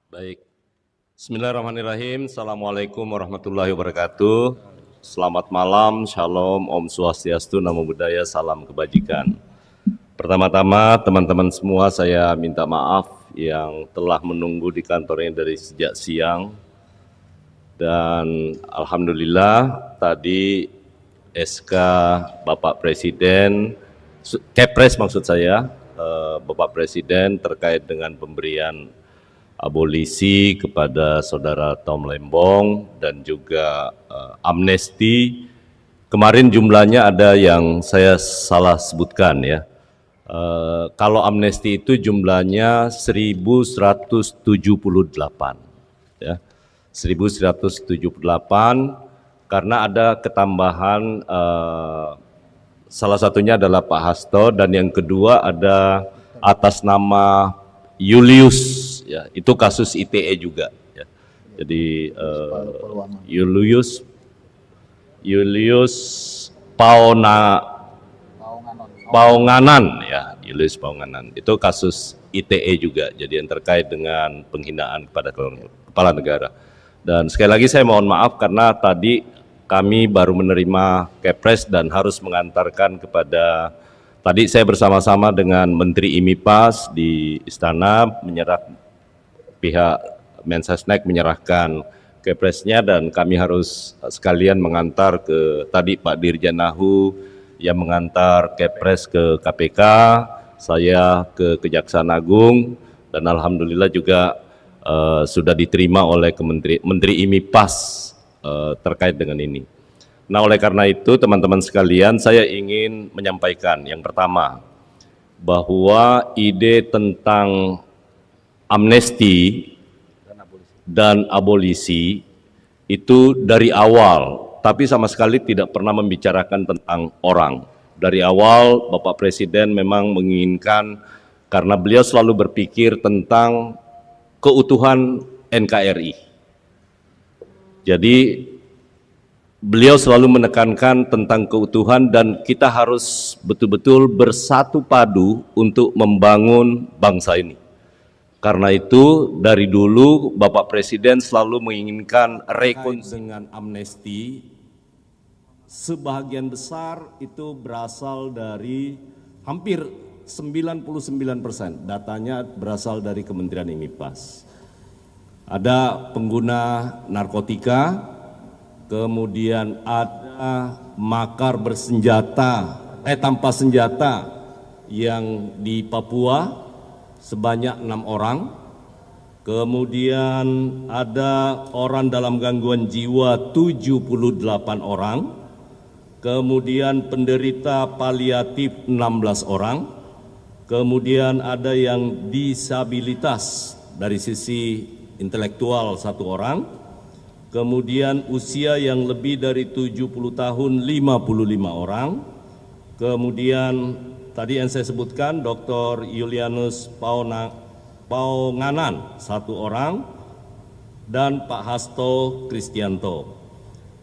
Baik, Bismillahirrahmanirrahim. Assalamualaikum warahmatullahi wabarakatuh. Selamat malam, Shalom, Om Swastiastu, Namo Buddhaya, Salam Kebajikan. Pertama-tama teman-teman semua saya minta maaf yang telah menunggu di kantornya dari sejak siang. Dan Alhamdulillah tadi SK Bapak Presiden, Kepres maksud saya, Bapak Presiden terkait dengan pemberian abolisi kepada saudara Tom Lembong dan juga amnesti. Kemarin jumlahnya ada yang saya salah sebutkan ya. Kalau amnesti itu jumlahnya 1178 ya. 1178 karena ada ketambahan salah satunya adalah Pak Hasto dan yang kedua ada atas nama Julius. Ya, itu kasus ITE juga. Ya. Jadi Julius Paonganan, ya, Julius Paonganan. Itu kasus ITE juga. Jadi yang terkait dengan penghinaan kepada kepala negara. Dan sekali lagi saya mohon maaf karena tadi kami baru menerima Kepres dan harus mengantarkan kepada. Tadi saya bersama-sama dengan Menteri IMIPAS di Istana pihak Mensesnek menyerahkan Kepresnya dan kami harus sekalian mengantar ke tadi Pak Dirjen Nahu yang mengantar Kepres ke KPK, saya ke Kejaksaan Agung dan alhamdulillah juga sudah diterima oleh Menteri IMIPAS terkait dengan ini. Nah, oleh karena itu teman-teman sekalian saya ingin menyampaikan yang pertama bahwa ide tentang amnesti dan abolisi itu dari awal, tapi sama sekali tidak pernah membicarakan tentang orang. Dari awal Bapak Presiden memang menginginkan karena beliau selalu berpikir tentang keutuhan NKRI. Jadi beliau selalu menekankan tentang keutuhan dan kita harus betul-betul bersatu padu untuk membangun bangsa ini. Karena itu dari dulu Bapak Presiden selalu menginginkan rekonsiliasi dengan amnesti. Sebagian besar itu berasal dari hampir 99%, datanya berasal dari Kementerian IMIPAS. Ada pengguna narkotika, kemudian ada makar bersenjata, tanpa senjata yang di Papua sebanyak 6 orang, kemudian ada orang dalam gangguan jiwa 78 orang, kemudian penderita paliatif 16 orang, kemudian ada yang disabilitas dari sisi intelektual 1 orang, kemudian usia yang lebih dari 70 tahun 55 orang, kemudian tadi yang saya sebutkan Dr. Julius Paonganan 1 orang dan Pak Hasto Kristianto.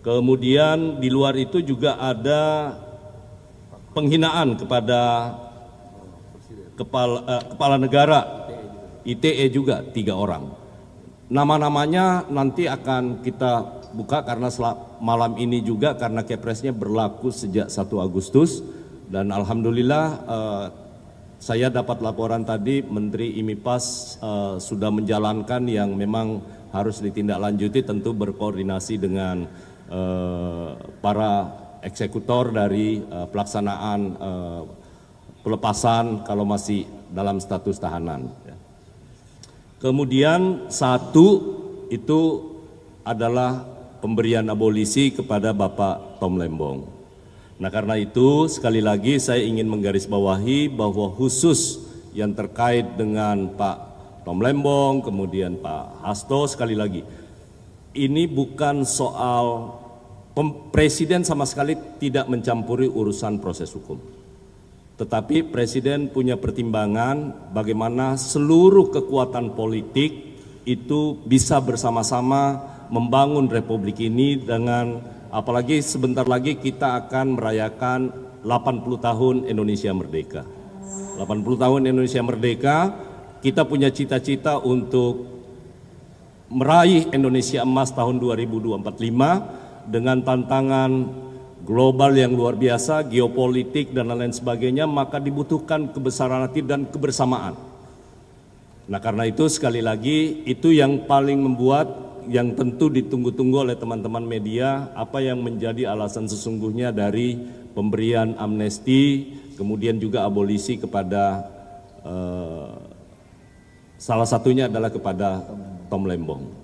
Kemudian di luar itu juga ada penghinaan kepada kepala negara ITE juga 3 orang. Nama-namanya nanti akan kita buka karena malam ini juga karena Kepresnya berlaku sejak 1 Agustus. Dan alhamdulillah saya dapat laporan tadi Menteri IMIPAS sudah menjalankan yang memang harus ditindaklanjuti, tentu berkoordinasi dengan para eksekutor dari pelaksanaan pelepasan kalau masih dalam status tahanan. Kemudian 1 itu adalah pemberian abolisi kepada Bapak Tom Lembong. Nah, karena itu sekali lagi saya ingin menggarisbawahi bahwa khusus yang terkait dengan Pak Tom Lembong, kemudian Pak Hasto, sekali lagi ini bukan soal Presiden sama sekali tidak mencampuri urusan proses hukum. Tetapi Presiden punya pertimbangan bagaimana seluruh kekuatan politik itu bisa bersama-sama membangun republik ini dengan apalagi sebentar lagi kita akan merayakan 80 tahun Indonesia Merdeka. 80 tahun Indonesia Merdeka, kita punya cita-cita untuk meraih Indonesia Emas tahun 2045 dengan tantangan global yang luar biasa, geopolitik dan lain sebagainya, maka dibutuhkan kebesaran hati dan kebersamaan. Nah, karena itu sekali lagi itu yang paling membuat, yang tentu ditunggu-tunggu oleh teman-teman media, apa yang menjadi alasan sesungguhnya dari pemberian amnesti, kemudian juga abolisi kepada salah satunya adalah kepada Tom Lembong.